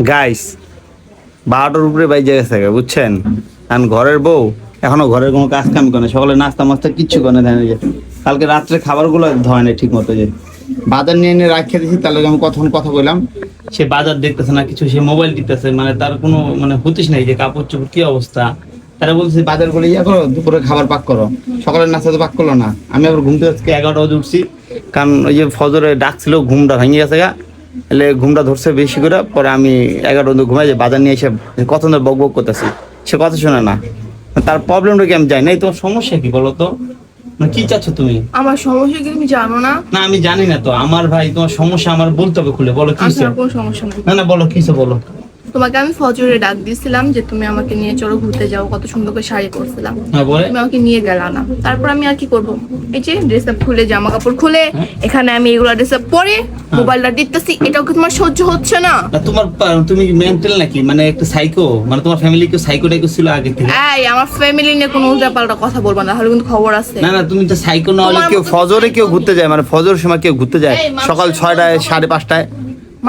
Guys 12টার উপরে বাইজে গেছে বুঝছেন। কারণ ঘরের বউ এখনো ঘরের কোনো কাজ কাম করে না, সকালে নাস্তা মাস্তা কিচ্ছু করে না। ধ্যানে যে কালকে রাত্রে খাবারগুলো ধয় না ঠিক মতো, যে বাজার নিয়ে এনে রাখিয়ে দিয়েছি, তাহলে আমি কতক্ষণ কথা বললাম, সে বাজার দেখতেছে না কিছু, সে মোবাইল টিপতেছে, মানে তার কোনো মানে হতিস নাই যে কাপড় চোপড় কি অবস্থা। তারা বলছে বাজার করে ইয়া করো, দুপুরে খাবার পাক করো, সকালের নাস্তা তো পাক করলো না। আমি আবার ঘুমতে আজকে 11টা বাজে উঠছি, কারণ ওই যে ফজরে ডাকছিল, ঘুমটা ভেঙে গেছে গা, এলে ঘুমটা ধরছে বেশি করে। পরে আমি 11টা পর্যন্ত ঘুমাই, যে বাজার নিয়ে এসে কত বক বক করতেছি, সে কথা শোনে না। তার প্রবলেমটা কি আমি জানি না। তোমার সমস্যা কি বলো তো, মানে কি চাচ্ছ তুমি? আমার সমস্যা কি তুমি জানো না? না আমি জানি না তো আমার ভাই, তোমার সমস্যা আমার বলতে হবে খুলে, বলো কি? আচ্ছা, কোনো সমস্যা নেই। না না বলো কিসে বলো। তোমাকে আমি ফজরে ডাক দিয়েছিলাম যে তুমি আমাকে নিয়ে চলো ঘুরতে যাও, কত সুন্দর করে শাড়ি পরছিলাম, হ্যাঁ বলে তুমি আমাকে নিয়ে গেলা না। তারপর আমি আর কি করব, এই যে ড্রেস আপ খুলে জামা কাপড় খুলে এখানে আমি এগুলো ড্রেস আপ পরে মোবাইলটা টিপতেছি, এটাও কি তোমার সহ্য হচ্ছে না? না তোমার তুমি মেন্টাল নাকি, মানে একটা সাইকো, মানে তোমার ফ্যামিলি কেউ সাইকো টাইকো ছিল আগে থেকে? এই আমার ফ্যামিলি নিয়ে কোনো উল্টাপাল্টা কথা বলবা না, তাহলে কিন্তু খবর আছে। না না তুমি তো সাইকো না হলে কেউ ফজরে কেউ ঘুরতে যায়, মানে ফজরের সময় কেউ ঘুরতে যায় সকাল 6টায় 5:30টায়।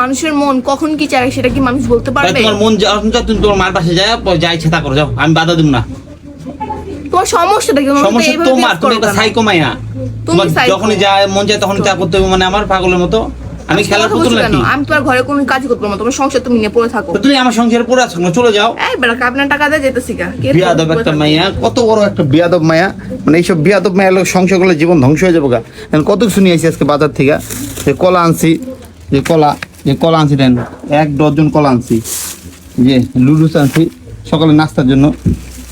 মানুষের মন কখন কি চায় সেটা কি মানুষ বলতে পারবে? তোমার মন যখন চায় তুমি তোমার মার পাশে যাই ইচ্ছা তা করো, যাও, আমি বাধা দিব না। তোমার সমস্যাটা কি? সমস্যা তোমার, তুমি একটা সাইকো মাইয়া, তোমার psycho। যখনই যায় মন চায় তখনই তা করতে হবে, মানে আমার পাগলের মতো। আমি খেলার পুতুল নাকি? আমি তোমার ঘরে কোনো কাজ করতে পারবো না, তোমার সংসার তুমি নিয়ে পড়ে থাকো। তো তুমি আমার সংসারে পড়ে আছো না, চলে যাও। এই বেটা আপনার টাকা দিয়ে যেতেছি গা, বিয়াদব একটা মাইয়া, কত বড় একটা বিয়াদব মাইয়া, মানে এইসব বিয়াদব মাইয়া লোক সংসার করলে জীবন ধ্বংস হয়ে যাবো গা। কত কিছু নিয়ে আসি আজকে বাজার থেকে, যে কলা আনছি, যে কলা আনছি দেন 1 ডজন কলা আনছি, যে লুডুস আনছি সকালে নাস্তার জন্য,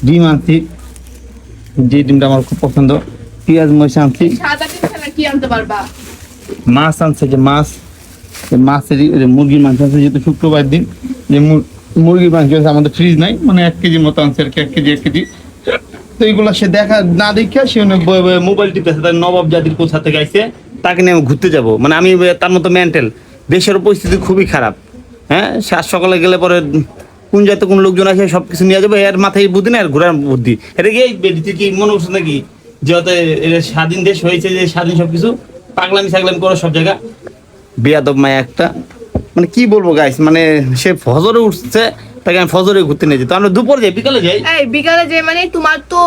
ডিম আনছি, যে ডিমটা আমার খুব পছন্দ, পেঁয়াজ মরিচ আনছি, সাদা পিঠা কি আনতে পারবা? মাছ আনছে, যে মাছের মুরগির মাংস আছে, যেহেতু শুক্রবার দিন, যে মুরগির মাংস আছে, আমাদের ফ্রিজ নাই, মানে 1 কেজির মতো আনছে আর কি, 1 কেজি। তো এইগুলো সে দেখা না দেখে সে মোবাইল টিপতেছে, তার নবাব জাতির কোথা থেকে আইছে, তাকে নিয়ে আমি ঘুরতে যাব, মানে আমি তার মতো মেন্টাল। দেশের পরিস্থিতি খুবই খারাপ, হ্যাঁ, সাত সকালে গেলে পরে কোন জায়গাতে কোন লোকজন আছে সব কিছু নিয়ে যাবে, এর মাথায় বুদ্ধি না, আর ঘোরার বুদ্ধি। এটা কি মনে করছো নাকি যে স্বাধীন দেশ হয়েছে, যে স্বাধীন সবকিছু, পাগলামি সাগলামি করো সব জায়গা। বেয়াদব মায়া একটা, মানে কি বলবো গাইস, মানে সে ফজরে উঠছে, তাকে আমি ফজরে ঘুরতে নিয়ে যেত, আমরা দুপুরে যাই, বিকালে যাই। এই বিকালে যে মানে তোমার তো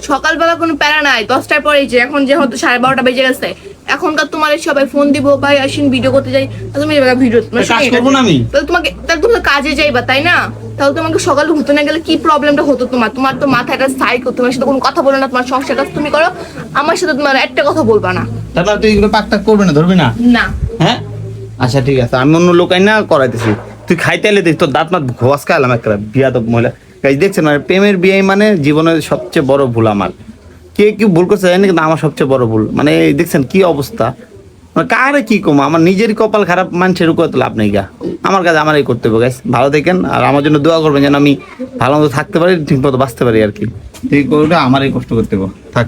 সকালবেলা কোনো প্যারা নাই, 10টার পরে যে এখন যেহেতু 12:30 বেজে গেছে, এখনকার তোমার সবাই ফোন দিব, ভাই আসেন ভিডিও করতে যাই, তুমি ভিডিও কাজ করবো না আমি, তাহলে তুমি কাজে যাইবা তাই না? তাহলে তোমাকে সকালে ঘুরতে না গেলে কি প্রবলেমটা হতো তোমার তো মাথাটা সাইকো, তোমার সাথে কোনো কথা বলে না, তোমার সংসার কাজ তুমি করো, আমার সাথে তোমার একটা কথা বলবা না। তারপর তুই এগুলো পাকটাক করবে না, ধরবি না? না। হ্যাঁ আচ্ছা ঠিক আছে, আমি অন্য লোকাই না করাইতেছি, তুই খাইতে এলে দেখ তোর দাঁত মাত ঘোয়াস খাইলাম একটা বিয়াদব মহিলা। গাইস দেখছেন, মানে প্রেমের বিয়ে মানে জীবনের সবচেয়ে বড় ভুল আমার। কে কি ভুল করছে জানি, কিন্তু আমার সবচেয়ে বড় ভুল, মানে দেখছেন কি অবস্থা, মানে কারে কি কম, আমার নিজেরই কপাল খারাপ, মানুষের উপর তো লাভ নেই গা, আমার কাছে আমারই করতে হবে। গাইস ভালো দেখেন, আর আমার জন্য দোয়া করবেন যেন আমি ভালো মতো থাকতে পারি, ঠিক মতো বাঁচতে পারি আর কি। ঠিক করে আমারই কষ্ট করতে হবে, থাক।